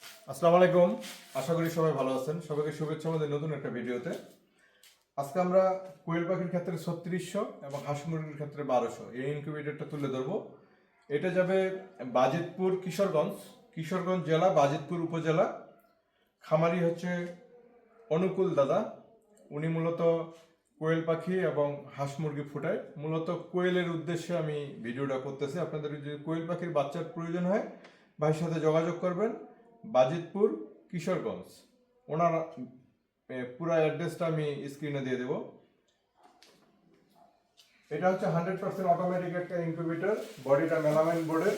আসসালামু আলাইকুম। আশা করি সবাই ভালো আছেন। সবাইকে শুভেচ্ছা আমাদের নতুন একটা ভিডিওতে। আজকে আমরা কোয়েল পাখির ক্ষেত্রে 3600 এবং হাঁস মুরগির ক্ষেত্রে 1200 এই ইনকিউবেটরটা তুলে ধরবো। এটা যাবে বাজিতপুর কিশোরগঞ্জ জেলা, বাজিতপুর উপজেলা। খামারি হচ্ছে অনুকূল দাদা। উনি মূলত কোয়েল পাখি এবং হাঁস মুরগি ফুটায়। মূলত কোয়েলের উদ্দেশ্যে আমি ভিডিওটা করতেছি। আপনাদের যদি কোয়েল পাখির বাচ্চার প্রয়োজন হয় ভাইয়ের সাথে যোগাযোগ করবেন। বাজিতপুর কিশোরগঞ্জ। ওনার পুরো অ্যাড্রেসটা আমি স্ক্রিনে দিয়ে দেবো। এটা হচ্ছে 100% অটোমেটিক একটা ইনকিউবেটর। বডিটা মেলামাইন বোর্ডের।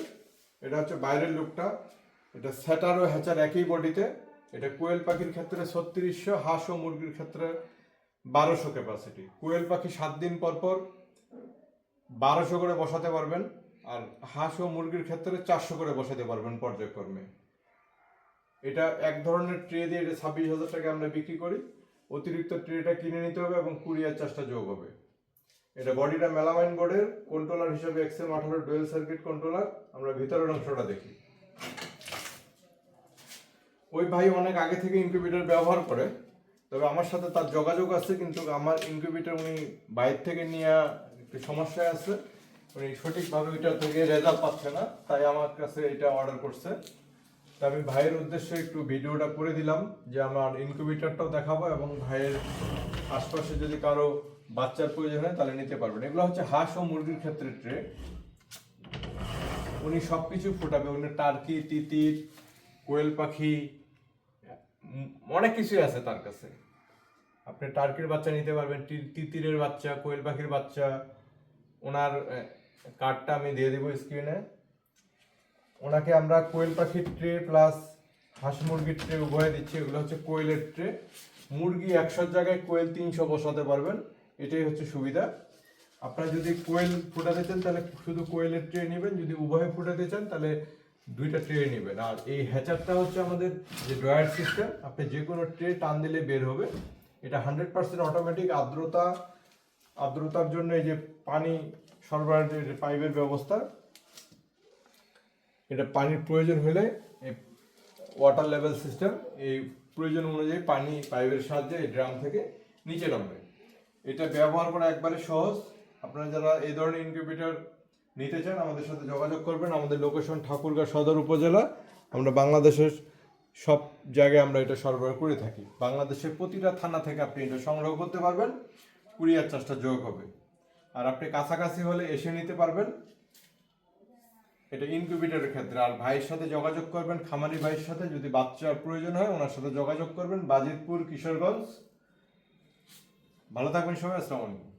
এটা হচ্ছে বাইরের লুকটা। এটা সেটার ও হ্যাচার একই বডিতে। এটা কোয়েল পাখির ক্ষেত্রে 3600, হাঁস ও মুরগির ক্ষেত্রে 1200 ক্যাপাসিটি। কোয়েল পাখি 7 দিন পর পর 1200 করে বসাতে পারবেন, আর হাঁস ও মুরগির ক্ষেত্রে 400 করে বসাতে পারবেন পর্যায়ক্রমে। এটা এক ধরনের ট্রে দিয়ে এটা 26,000 টাকা আমরা বিক্রি করি। অতিরিক্ত ট্রেটা কিনে নিতে হবে এবং কুরিয়ার চার্জটা যোগ হবে। এটা বডিটা মেলামাইন বোর্ডের। কন্ট্রোলার হিসেবে XM18 ডুয়েল সার্কিট কন্ট্রোলার। আমরা ভিতরের অংশটা দেখি। ওই ভাই অনেক আগে থেকে ইনকিউবেটর ব্যবহার করে, তবে আমার সাথে তার যোগাযোগ আছে, কিন্তু আমার ইনকিউবেটর উনি বাইরে থেকে নিয়ে একটু সমস্যায় আছে। উনি সঠিকভাবে ওইটা থেকে রেজাল্ট পাচ্ছে না, তাই আমার কাছে এটা অর্ডার করছে। তা আমি ভাইয়ের উদ্দেশ্যে একটু ভিডিওটা করে দিলাম যে আমার ইনকিউবেটরটাও দেখাবো, এবং ভাইয়ের আশপাশে যদি কারো বাচ্চার প্রয়োজন হয় তাহলে নিতে পারবেন। এগুলো হচ্ছে হাঁস ও মুরগির ক্ষেত্রে ট্রে। উনি সবকিছু ফোটাবে। উনি টার্কি, তিতির, কোয়েল পাখি, অনেক কিছুই আছে তার কাছে। আপনি টার্কির বাচ্চা নিতে পারবেন, তিতিরের বাচ্চা, কোয়েল পাখির বাচ্চা। ওনার কার্ডটা আমি দিয়ে দেবো স্ক্রিনে। ওনাকে আমরা কোয়েল পাখির ট্রে প্লাস হাঁস মুরগির ট্রে উভয় দিচ্ছি। এগুলো হচ্ছে কোয়েলের ট্রে। মুরগি 100 জায়গায় কোয়েল 300 বসাতে পারবেন। এটাই হচ্ছে সুবিধা। আপনারা যদি কোয়েল ফুটাতে চান তাহলে শুধু কোয়েলের ট্রে নেবেন, যদি উভয় ফুটাতে চান তাহলে দুইটা ট্রে নেবেন। আর এই হ্যাচারটা হচ্ছে আমাদের যে ড্রয়ার সিস্টেম, আপনি যে কোনো ট্রে টান দিলে বের হবে। এটা 100% অটোমেটিক। আর্দ্রতার জন্য এই যে পানি সরবরাহের যে পাইপের ব্যবস্থা, এটা পানির প্রয়োজন হলে এই ওয়াটার লেভেল সিস্টেম, এই প্রয়োজন অনুযায়ী পানি পাইপের সাহায্যে এই ড্রাম থেকে নিচে নামবে। এটা ব্যবহার করা একবারে সহজ। আপনারা যারা এই ধরনের ইনকিউবেটর নিতে চান আমাদের সাথে যোগাযোগ করবেন। আমাদের লোকেশন ঠাকুরগাঁও সদর উপজেলা। আমরা বাংলাদেশের সব জায়গায় আমরা এটা সরবরাহ করে থাকি। বাংলাদেশের প্রতিটা থানা থেকে আপনি এটা সংগ্রহ করতে পারবেন। কুরিয়ার চার্জটা যোগ হবে। আর আপনি কাছাকাছি হলে এসে নিতে পারবেন। এটা ইনকিউবেটরের ক্ষেত্রে। আর ভাইয়ের সাথে যোগাযোগ করবেন, খামারি ভাইয়ের সাথে। যদি বাচ্চার প্রয়োজন হয় ওনার সাথে যোগাযোগ করবেন। বাজিতপুর, কিশোরগঞ্জ। ভালো থাকবেন সবাই। আসসালামু আলাইকুম।